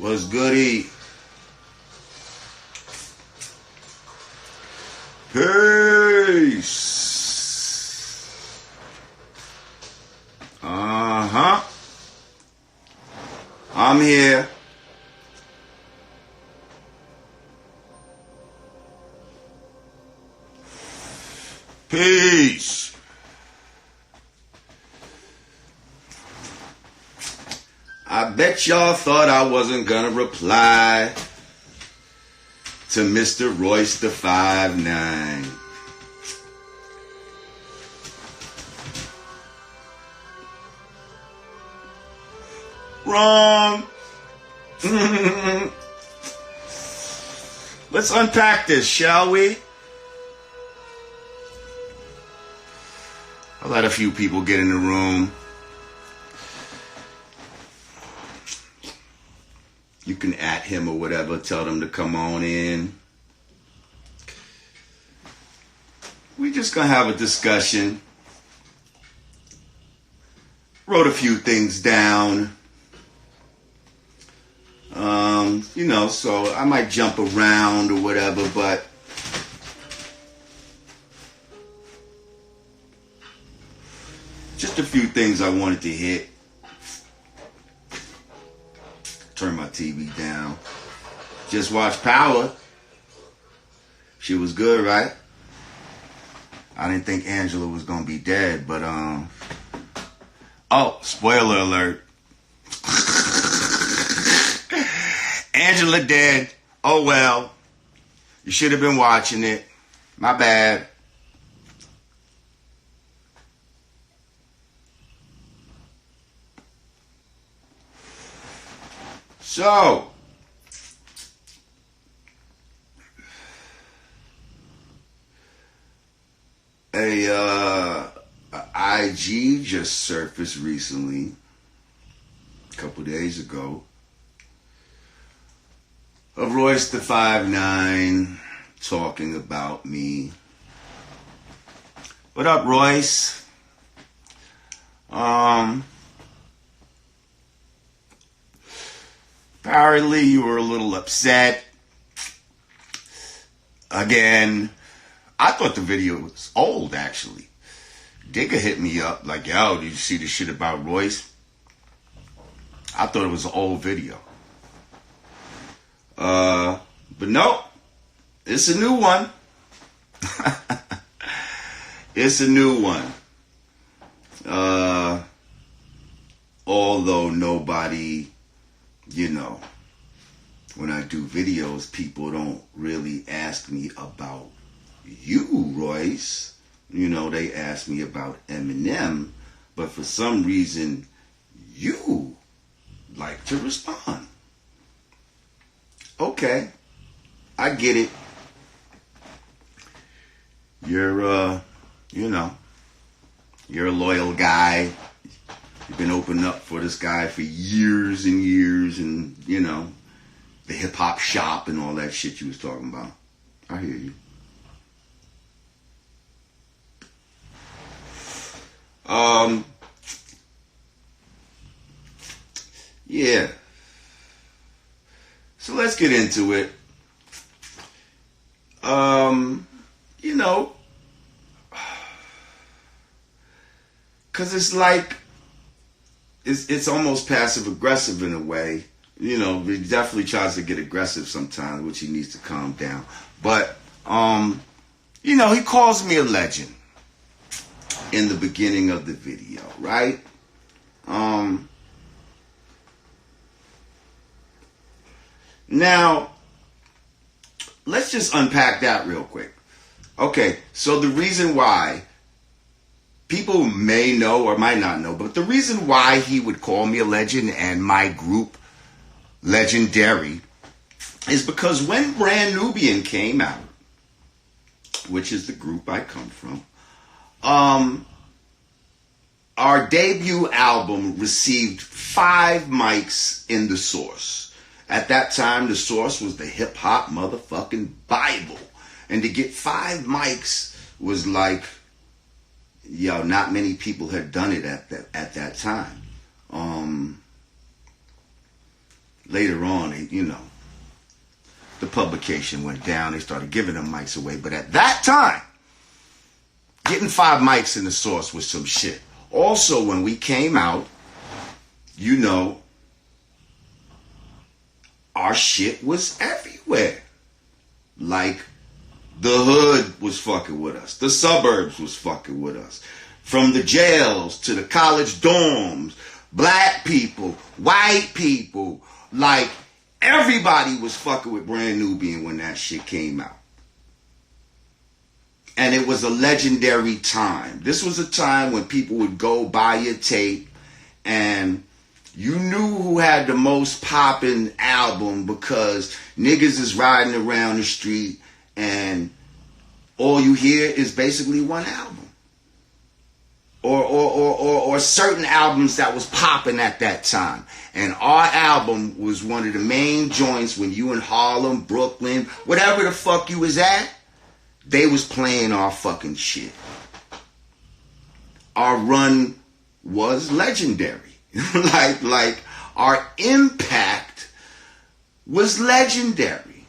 What's goody? Peace. I'm here. Peace. I bet y'all thought I wasn't gonna reply to Mr. Royce the 5'9". Wrong. Let's unpack this, shall we? I'll let a few people get in the room. You can at him or whatever, tell them to come on in. We just gonna have a discussion. Wrote a few things down. So I might jump around or whatever, but just a few things I wanted to hit. Turn my TV down. Just watched Power. She was good, right? I didn't think Angela was gonna be dead, but oh, spoiler alert. Angela dead. Oh well. You should have been watching it. My bad. So, a IG just surfaced recently, a couple days ago, of Royce the 5'9" talking about me. What up, Royce? Apparently you were a little upset. Again, I thought the video was old, actually. Digger hit me up like, yo, did you see the shit about Royce? I thought it was an old video. But no, it's a new one. It's a new one. Although nobody, when I do videos, people don't really ask me about you, Royce. They ask me about Eminem, but for some reason, you like to respond. Okay, I get it. You're, you're a loyal guy. You've been opening up for this guy for years and years, and, the hip-hop shop and all that shit you was talking about. I hear you. Yeah. So let's get into it. Because it's like, it's almost passive aggressive in a way. He definitely tries to get aggressive sometimes, which he needs to calm down. But, he calls me a legend in the beginning of the video, right? Now, let's just unpack that real quick. Okay, so the reason why, people may know or might not know, but the reason why he would call me a legend and my group legendary is because when Brand Nubian came out, which is the group I come from, our debut album received 5 mics in the Source. At that time, the Source was the hip-hop motherfucking Bible. And to get 5 mics was like, not many people had done it at that time. Later on, the publication went down. They started giving them mics away. But at that time, getting 5 mics in the Source was some shit. Also, when we came out, our shit was everywhere. Like, the hood was fucking with us. The suburbs was fucking with us. From the jails to the college dorms, black people, white people, like, everybody was fucking with Brand Nubian when that shit came out. And it was a legendary time. This was a time when people would go buy your tape and you knew who had the most poppin' album because niggas is riding around the street and all you hear is basically one album. Or certain albums that was popping at that time. And our album was one of the main joints when you in Harlem, Brooklyn, whatever the fuck you was at, they was playing our fucking shit. Our run was legendary. like our impact was legendary.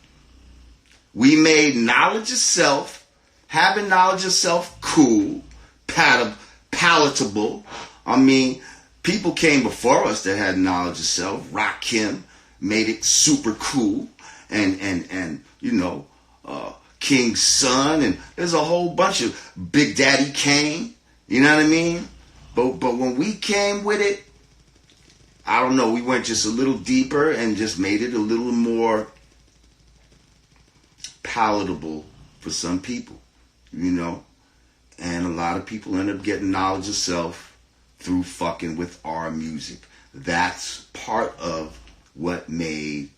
We made knowledge of self, having knowledge of self cool, palatable. I mean, people came before us that had knowledge of self. Rakim made it super cool, and King's Son, and there's a whole bunch of Big Daddy Kane. You know what I mean? But when we came with it, I don't know. We went just a little deeper and just made it a little more palatable for some people, And a lot of people end up getting knowledge of self through fucking with our music. That's part of what made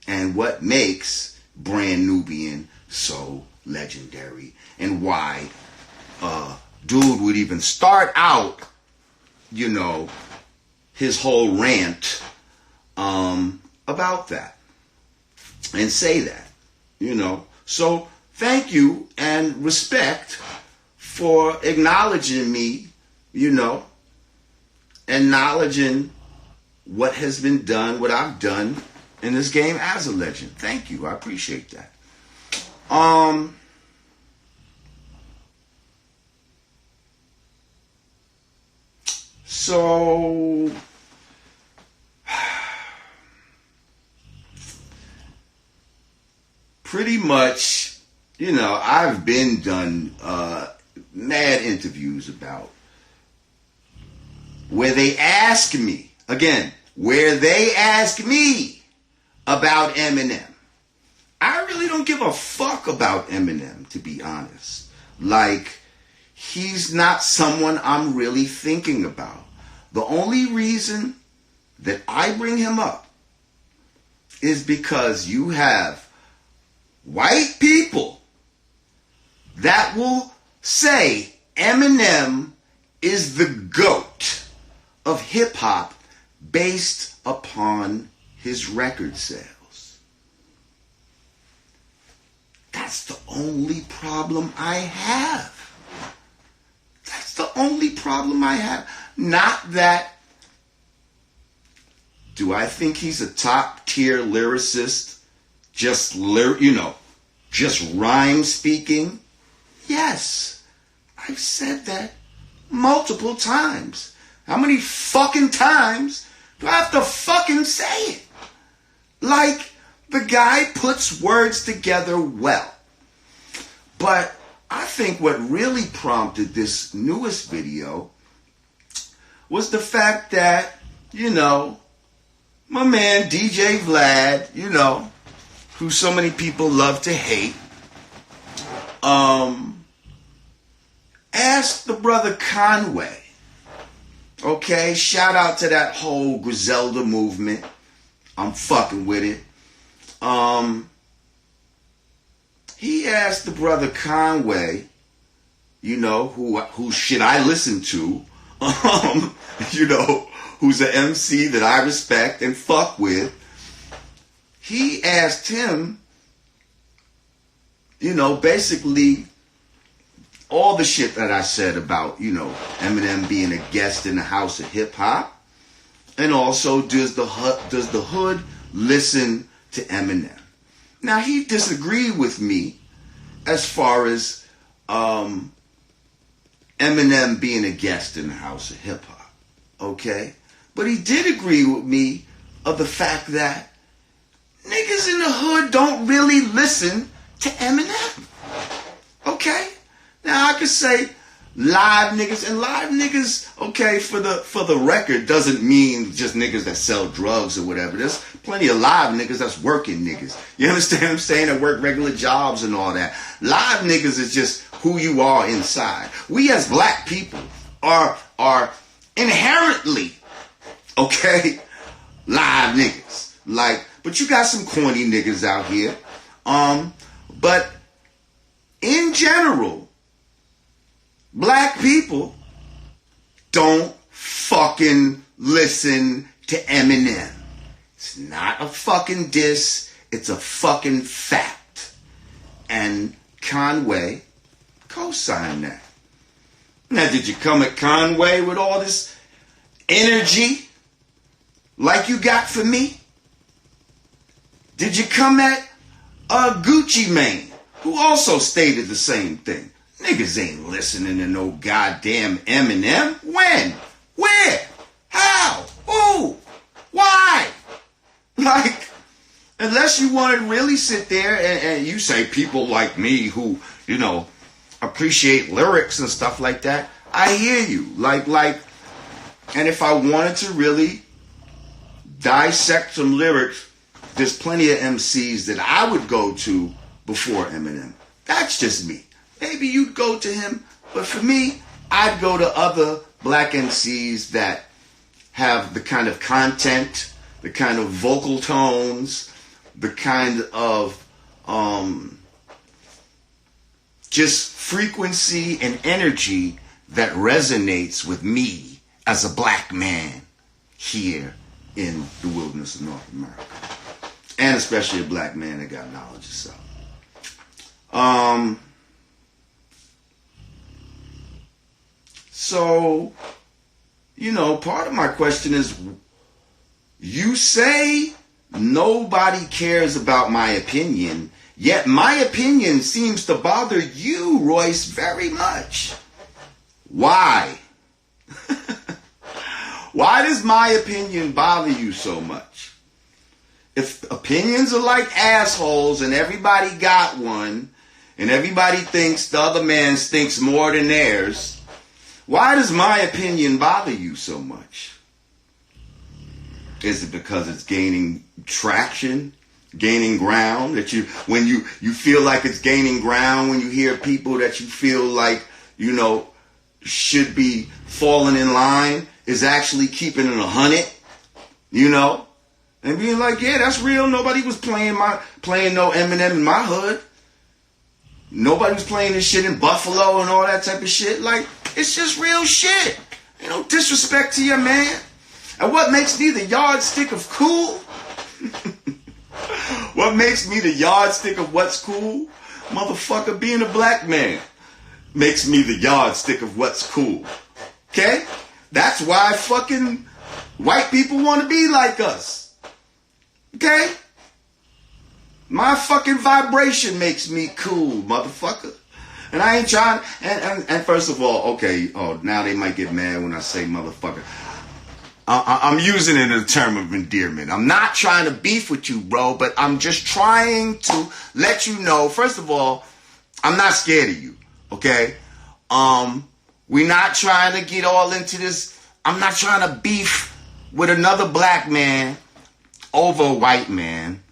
and what makes Brand Nubian so legendary, and why dude would even start out, his whole rant about that and say that, So thank you and respect for acknowledging me, acknowledging what has been done, what I've done in this game as a legend. Thank you. I appreciate that. So pretty much, I've been done mad interviews about where they ask me about Eminem. I really don't give a fuck about Eminem, to be honest. Like, he's not someone I'm really thinking about. The only reason that I bring him up is because you have white people that will say Eminem is the GOAT of hip-hop based upon his record sales. That's the only problem I have. That's the only problem I have. Not that, do I think he's a top tier lyricist, just rhyme speaking? Yes, I've said that multiple times. How many fucking times do I have to fucking say it? Like, the guy puts words together well. But I think what really prompted this newest video was the fact that, my man DJ Vlad, who so many people love to hate, asked the brother Conway, okay, shout out to that whole Griselda movement. I'm fucking with it. He asked the brother Conway, who shit I listen to, who's an MC that I respect and fuck with. He asked him, basically all the shit that I said about, Eminem being a guest in the house of hip hop. And also, does the hood listen to Eminem. Now, he disagreed with me as far as Eminem being a guest in the House of Hip Hop, okay? But he did agree with me of the fact that niggas in the hood don't really listen to Eminem, okay? Now, I could say live niggas, and live niggas, okay, for the record, doesn't mean just niggas that sell drugs or whatever. There's plenty of live niggas that's working niggas. You understand what I'm saying? That work regular jobs and all that. Live niggas is just who you are inside. We as black people are inherently, okay, live niggas. Like, but you got some corny niggas out here. But in general, black people don't fucking listen to Eminem. It's not a fucking diss. It's a fucking fact. And Conway co-signed that. Now, did you come at Conway with all this energy like you got for me? Did you come at Gucci Mane, who also stated the same thing? Niggas ain't listening to no goddamn Eminem. When? Where? How? Who? Why? Like, unless you want to really sit there and you say people like me who, you know, appreciate lyrics and stuff like that, I hear you. Like, and if I wanted to really dissect some lyrics, there's plenty of MCs that I would go to before Eminem. That's just me. Maybe you'd go to him, but for me, I'd go to other black MCs that have the kind of content, the kind of vocal tones, the kind of just frequency and energy that resonates with me as a black man here in the wilderness of North America. And especially a black man that got knowledge of self. So, you know, part of my question is, you say nobody cares about my opinion, yet my opinion seems to bother you, Royce, very much. Why? Why does my opinion bother you so much? If opinions are like assholes and everybody got one, and everybody thinks the other man thinks more than theirs, why does my opinion bother you so much? Is it because it's gaining traction, gaining ground, that when you feel like it's gaining ground, when you hear people that you feel like, you know, should be falling in line, is actually keeping it 100, you know? And being like, yeah, that's real. Nobody was playing no Eminem in my hood. Nobody was playing this shit in Buffalo and all that type of shit. Like, it's just real shit. You know, disrespect to your man. And what makes me the yardstick of cool? What makes me the yardstick of what's cool? Motherfucker, being a black man makes me the yardstick of what's cool. Okay? That's why fucking white people want to be like us. Okay? My fucking vibration makes me cool, motherfucker. And I ain't trying, and first of all, okay, now they might get mad when I say motherfucker. I'm using it in a term of endearment. I'm not trying to beef with you, bro, but I'm just trying to let you know, first of all, I'm not scared of you, okay? We're not trying to get all into this. I'm not trying to beef with another black man over a white man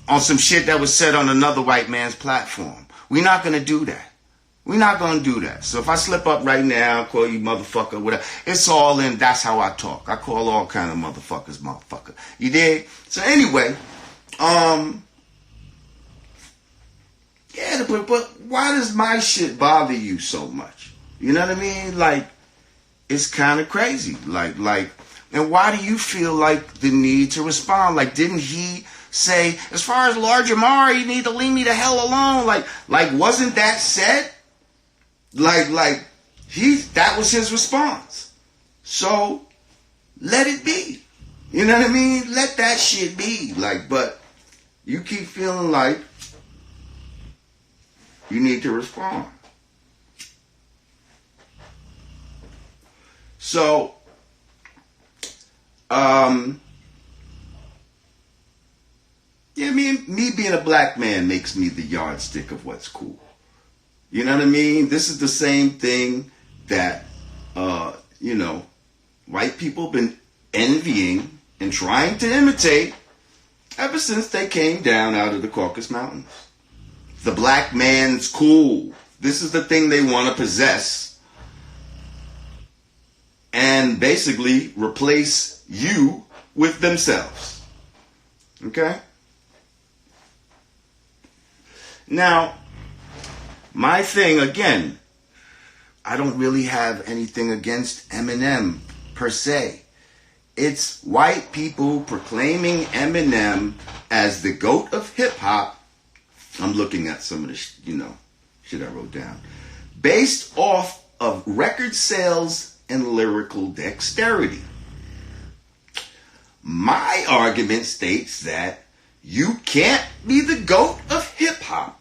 on some shit that was said on another white man's platform. We're not going to do that. We're not going to do that. So if I slip up right now, call you motherfucker, whatever, it's all in, that's how I talk. I call all kind of motherfuckers motherfucker. You dig? So anyway, yeah, but why does my shit bother you so much? You know what I mean? Like, it's kind of crazy. Like, and why do you feel like the need to respond? Like, didn't he say, as far as Lord Jamar, you need to leave me the hell alone? Like, wasn't that said? That was his response. So, let it be. You know what I mean? Let that shit be. Like, but you keep feeling like you need to respond. So, yeah, me being a black man makes me the yardstick of what's cool. You know what I mean? This is the same thing that, white people been envying and trying to imitate ever since they came down out of the Caucasus Mountains. The black man's cool. This is the thing they want to possess. And basically replace you with themselves. Okay? Now, my thing, again, I don't really have anything against Eminem per se. It's white people proclaiming Eminem as the GOAT of hip-hop. I'm looking at some of the, shit I wrote down. Based off of record sales and lyrical dexterity. My argument states that you can't be the GOAT of hip-hop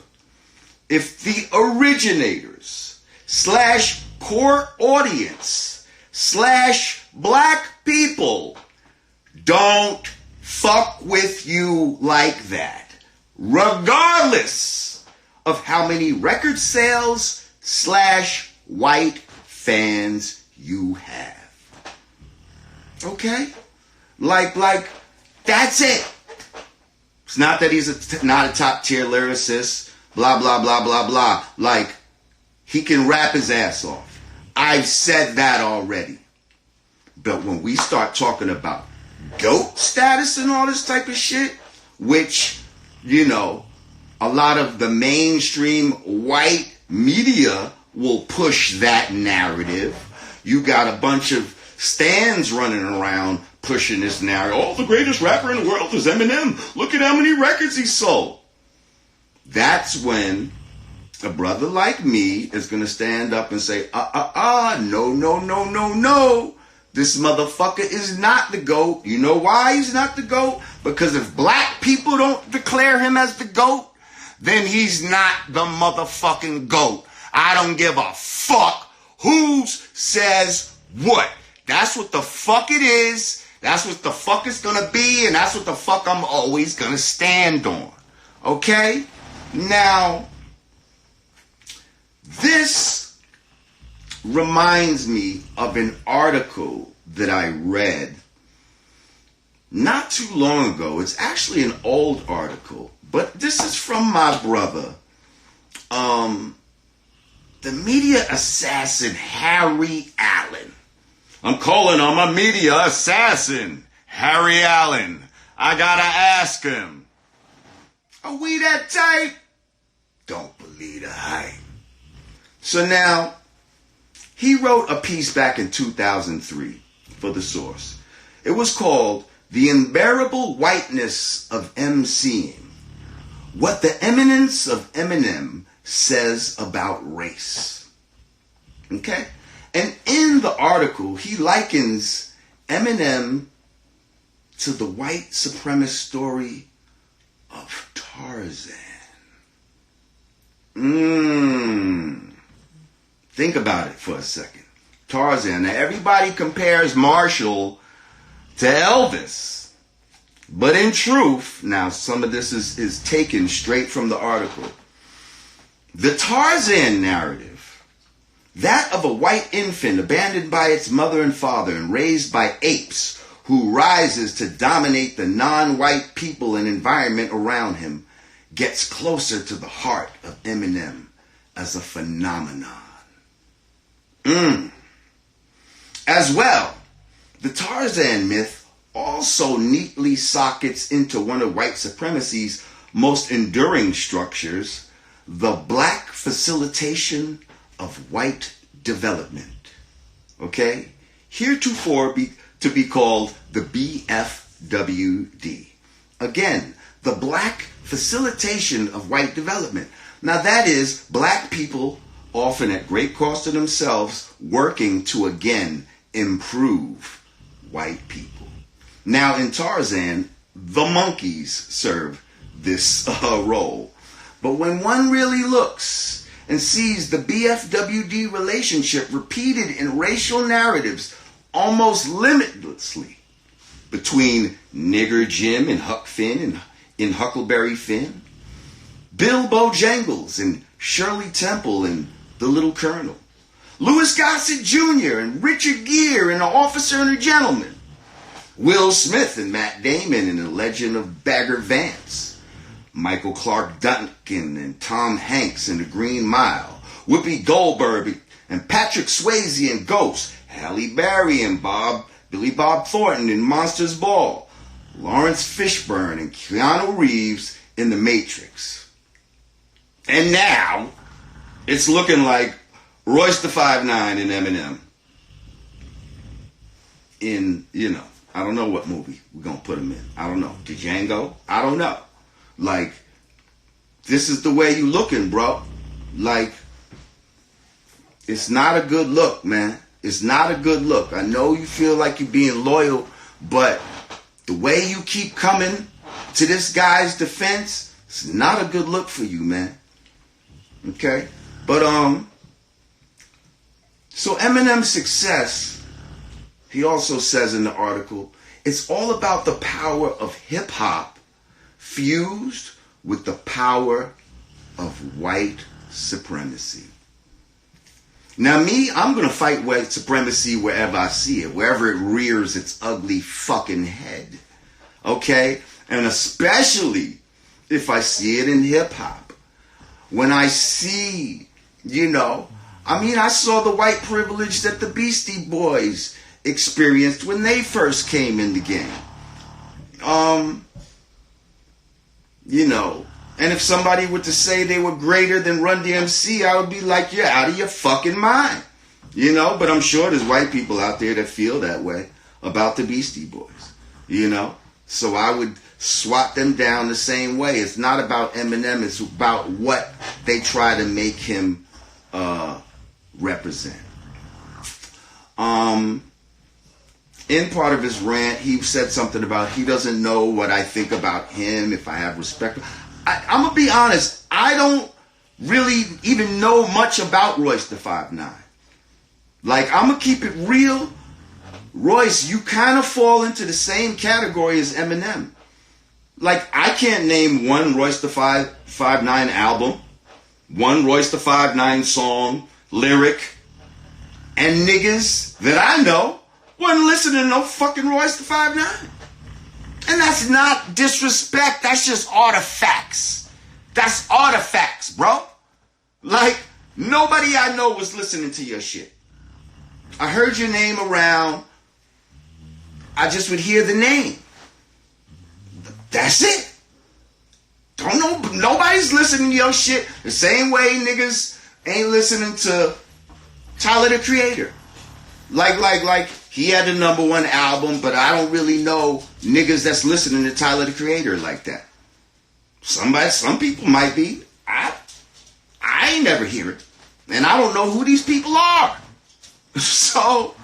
if the originators / core audience / black people don't fuck with you like that, regardless of how many record sales / white fans you have. Okay? Like, that's it. It's not that he's not a top tier lyricist, blah, blah, blah, blah, blah. Like, he can rap his ass off. I've said that already. But when we start talking about GOAT status and all this type of shit, which, a lot of the mainstream white media will push that narrative. You got a bunch of stans running around pushing this narrative. Oh, the greatest rapper in the world is Eminem. Look at how many records he sold. That's when a brother like me is going to stand up and say, no. This motherfucker is not the GOAT. You know why he's not the GOAT? Because if black people don't declare him as the GOAT, then he's not the motherfucking GOAT. I don't give a fuck who says what. That's what the fuck it is. That's what the fuck it's gonna be, and that's what the fuck I'm always gonna stand on. Okay? Now, this reminds me of an article that I read not too long ago. It's actually an old article, but this is from my brother, the media assassin Harry Allen. I'm calling on my media assassin, Harry Allen. I gotta ask him, are we that tight? Don't believe the hype. So now, he wrote a piece back in 2003 for The Source. It was called The Unbearable Whiteness of MCing. What the Eminence of Eminem Says About Race. Okay? And in the article, he likens Eminem to the white supremacist story of Tarzan. Think about it for a second. Tarzan. Now, everybody compares Marshall to Elvis. But in truth, now some of this is taken straight from the article. The Tarzan narrative, that of a white infant abandoned by its mother and father and raised by apes who rises to dominate the non-white people and environment around him, gets closer to the heart of Eminem as a phenomenon. As well, the Tarzan myth also neatly sockets into one of white supremacy's most enduring structures, the black facilitation of white development. Okay? Heretofore to be called the BFWD. Again, the black facilitation of white development. Now that is black people, often at great cost to themselves, working to again improve white people. Now in Tarzan, the monkeys serve this role. But when one really looks and sees the BFWD relationship repeated in racial narratives almost limitlessly between Nigger Jim and Huck Finn and in Huckleberry Finn, Bill Bojangles and Shirley Temple and The Little Colonel, Louis Gossett Jr. and Richard Gere in The Officer and a Gentleman, Will Smith and Matt Damon in The Legend of Bagger Vance, Michael Clark Duncan and Tom Hanks in The Green Mile, Whoopi Goldberg and Patrick Swayze in Ghost, Halle Berry and Billy Bob Thornton in Monsters Ball, Lawrence Fishburne and Keanu Reeves in The Matrix. And now, it's looking like Royce the 5'9" and Eminem in, I don't know what movie we're going to put him in. I don't know. Django? I don't know. Like, this is the way you looking, bro. Like, it's not a good look, man. It's not a good look. I know you feel like you're being loyal, but the way you keep coming to this guy's defense, it's not a good look for you, man. Okay? But, so Eminem's success, he also says in the article, it's all about the power of hip-hop fused with the power of white supremacy. Now me, I'm going to fight white supremacy wherever I see it, wherever it rears its ugly fucking head. Okay? And especially if I see it in hip-hop. When I see, I saw the white privilege that the Beastie Boys experienced when they first came in the game. And if somebody were to say they were greater than Run DMC, I would be like, you're out of your fucking mind. But I'm sure there's white people out there that feel that way about the Beastie Boys. So I would swat them down the same way. It's not about Eminem, it's about what they try to make him represent. In part of his rant, he said something about he doesn't know what I think about him, if I have respect. I'm going to be honest, I don't really even know much about Royce the 5'9". Like, I'm going to keep it real. Royce, you kind of fall into the same category as Eminem. Like, I can't name one Royce the 5'9" album, one Royce the 5'9" song, lyric, and niggas that I know wasn't listening to no fucking Royce the 5'9". And that's not disrespect, that's just artifacts. That's artifacts, bro. Like, nobody I know was listening to your shit. I heard your name around, I just would hear the name. That's it. Don't know, nobody's listening to your shit the same way niggas ain't listening to Tyler the Creator. Like he had the #1 album, but I don't really know niggas that's listening to Tyler the Creator like that. Some people might be. I ain't never hear it. And I don't know who these people are. So,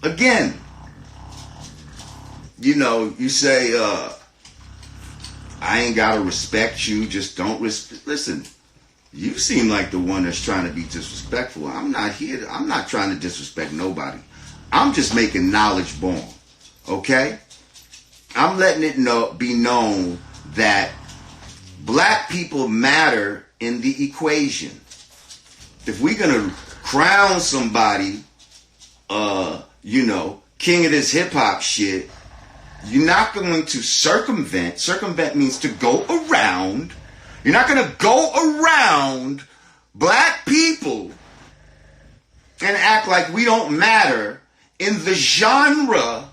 again, you say, I ain't gotta respect you, just don't respect. Listen, you seem like the one that's trying to be disrespectful. I'm not trying to disrespect nobody. I'm just making knowledge born. Okay? I'm letting it be known that black people matter in the equation. If we're gonna crown somebody, king of this hip hop shit, you're not going to circumvent. Circumvent means to go around. You're not going to go around black people and act like we don't matter in the genre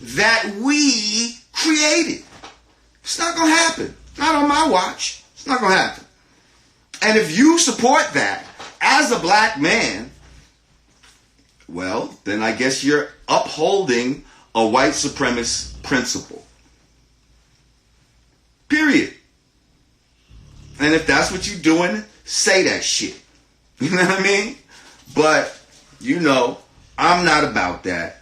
that we created. It's not going to happen. Not on my watch. It's not going to happen. And if you support that as a black man, well, then I guess you're upholding a white supremacist principle. Period. And if that's what you're doing, say that shit. You know what I mean? But, I'm not about that.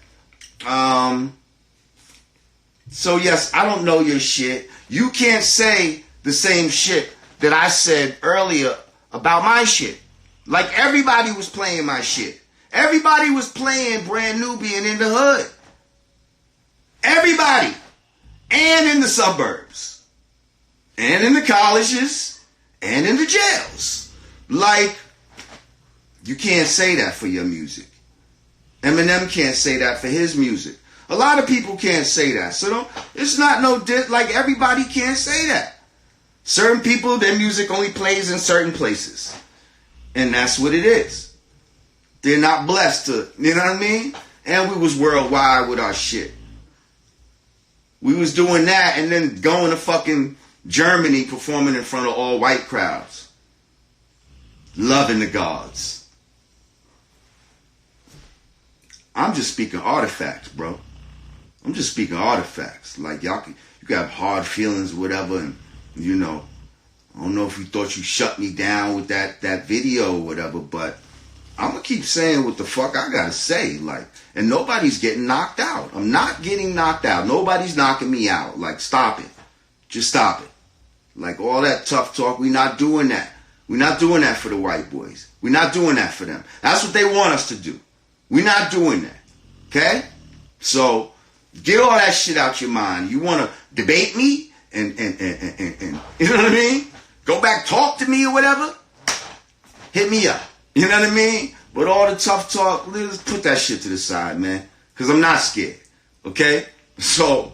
So yes, I don't know your shit. You can't say the same shit that I said earlier about my shit. Like everybody was playing my shit. Everybody was playing Brand Nubian in the hood. Everybody. And in the suburbs. And in the colleges. And in the jails. Like, you can't say that for your music. Eminem can't say that for his music. A lot of people can't say that. So it's not no like everybody can't say that. Certain people, their music only plays in certain places. And that's what it is. They're not blessed to, you know what I mean? And we was worldwide with our shit. We was doing that and then going to fucking Germany performing in front of all white crowds. Loving the gods. I'm just speaking artifacts, bro. I'm just speaking artifacts. Like you can have hard feelings or whatever, and you know, I don't know if you thought you shut me down with that video or whatever, but I'm gonna keep saying what the fuck I gotta say. Like, and nobody's getting knocked out. I'm not getting knocked out. Nobody's knocking me out. Like, stop it. Just stop it. Like all that tough talk, we're not doing that. We're not doing that for the white boys. We're not doing that for them. That's what they want us to do. We're not doing that. Okay? So get all that shit out your mind. You want to debate me and you know what I mean? Go back, talk to me or whatever. Hit me up. You know what I mean? But all the tough talk, let's put that shit to the side, man. Because I'm not scared. Okay? So,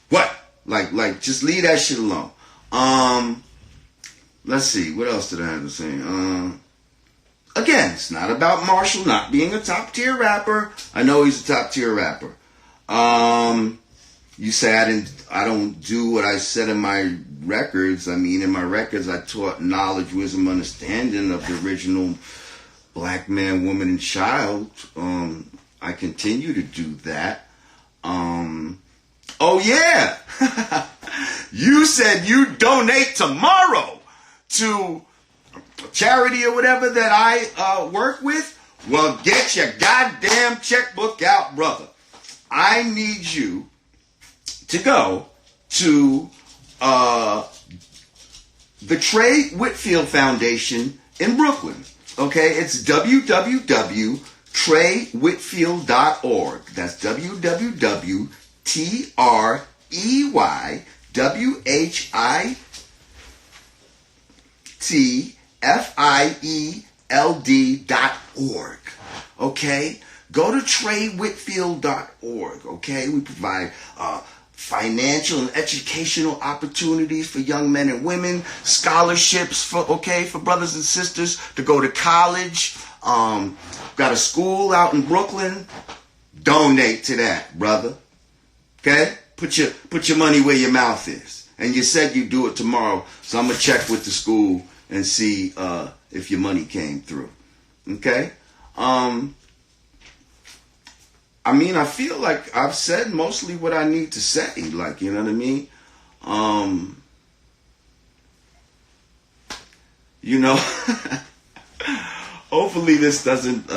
what? Like, just leave that shit alone. Let's see. What else did I have to say? Again, it's not about Marshall not being a top tier rapper. I know he's a top tier rapper. You say I don't do what I said in my records. I mean, in my records, I taught knowledge, wisdom, understanding of the original black man, woman, and child. I continue to do that. Oh yeah, you said you donate tomorrow to charity or whatever that I work with. Well, get your goddamn checkbook out, brother. I need you to go to the Trey Whitfield Foundation in Brooklyn. Okay, it's www.treywhitfield.org. That's www.treywhitfield.org. Okay? Go to treywhitfield.org. Okay? We provide financial and educational opportunities for young men and women, scholarships for brothers and sisters to go to college. Got a school out in Brooklyn. Donate to that, brother. Okay? Put your money where your mouth is. And you said you do it tomorrow, so I'm gonna check with the school and see if your money came through. Okay? I mean, I feel like I've said mostly what I need to say. Like, you know what I mean? You know, hopefully this doesn't,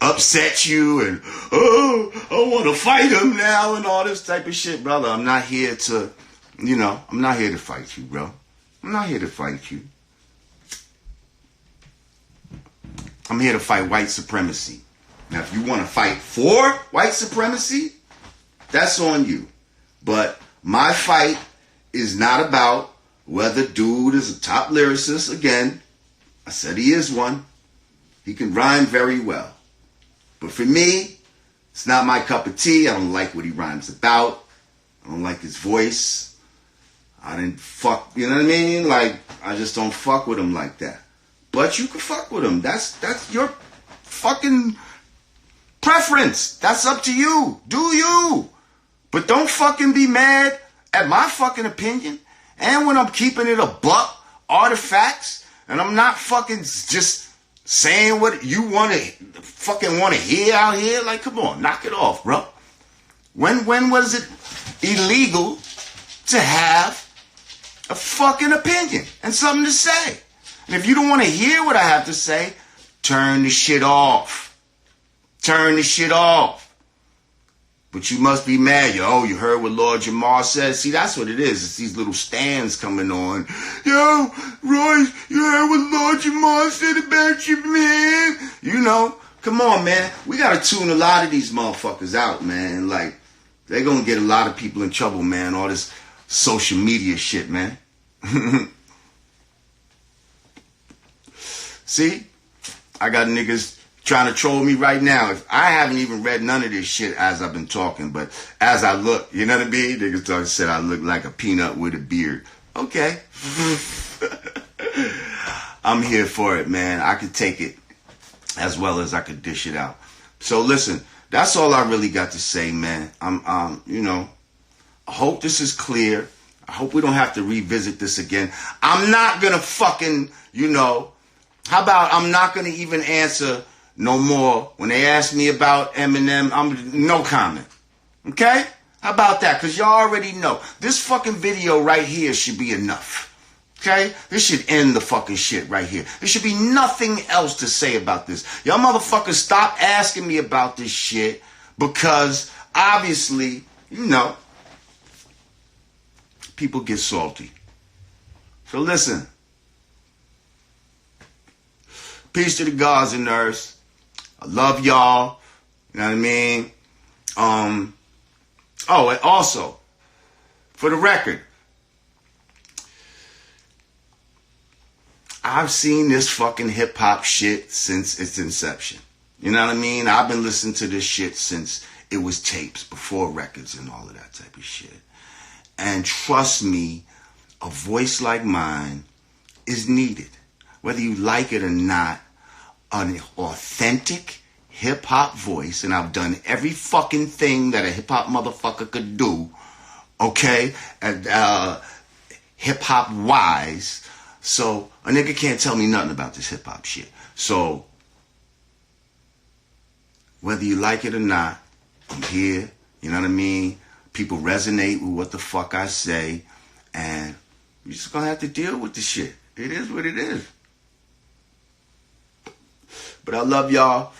upset you and, oh, I want to fight him now and all this type of shit. Brother, I'm not here to, I'm not here to fight you, bro. I'm not here to fight you. I'm here to fight white supremacy. Now, if you want to fight for white supremacy, that's on you. But my fight is not about whether dude is a top lyricist. Again, I said he is one. He can rhyme very well. But for me, it's not my cup of tea. I don't like what he rhymes about. I don't like his voice. I didn't fuck, you know what I mean? Like, I just don't fuck with him like that. But you can fuck with him. That's your fucking preference. That's up to you. Do you. But don't fucking be mad at my fucking opinion. And when I'm keeping it a buck, artifacts, and I'm not fucking just saying what you want to hear out here. Like, come on, knock it off, bro. When was it illegal to have a fucking opinion and something to say? And if you don't want to hear what I have to say, turn the shit off. Turn the shit off. But you must be mad. Yo, you heard what Lord Jamar said? See, that's what it is. It's these little stands coming on. Yo, Royce, you heard what Lord Jamar said about you, man? You know, come on, man. We got to tune a lot of these motherfuckers out, man. Like, they're going to get a lot of people in trouble, man. All this social media shit, man. See? I got niggas trying to troll me right now. I haven't even read none of this shit as I've been talking, but as I look, you know what I mean? Niggas said I look like a peanut with a beard. Okay. I'm here for it, man. I could take it as well as I could dish it out. So listen, that's all I really got to say, man. You know, I hope this is clear. I hope we don't have to revisit this again. I'm not gonna fucking, you know, how about I'm not gonna even answer no more when they ask me about Eminem. I'm no comment. Okay? How about that? Because y'all already know. This fucking video right here should be enough. Okay? This should end the fucking shit right here. There should be nothing else to say about this. Y'all motherfuckers stop asking me about this shit because obviously, you know, people get salty. So listen. Peace to the gods and earth. I love y'all. You know what I mean? Oh, and also, for the record, I've seen this fucking hip-hop shit since its inception. You know what I mean? I've been listening to this shit since it was tapes, before records and all of that type of shit. And trust me, a voice like mine is needed. Whether you like it or not, an authentic hip-hop voice, and I've done every fucking thing that a hip-hop motherfucker could do, okay, hip-hop wise, so a nigga can't tell me nothing about this hip-hop shit. So, whether you like it or not, I'm here, you know what I mean? People resonate with what the fuck I say, and you're just gonna have to deal with the shit. It is what it is. But I love y'all.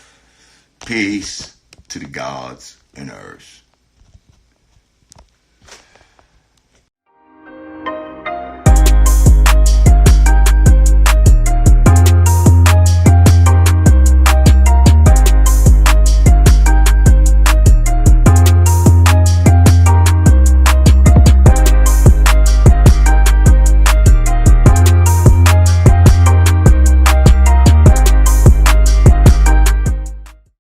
Peace to the gods and earth.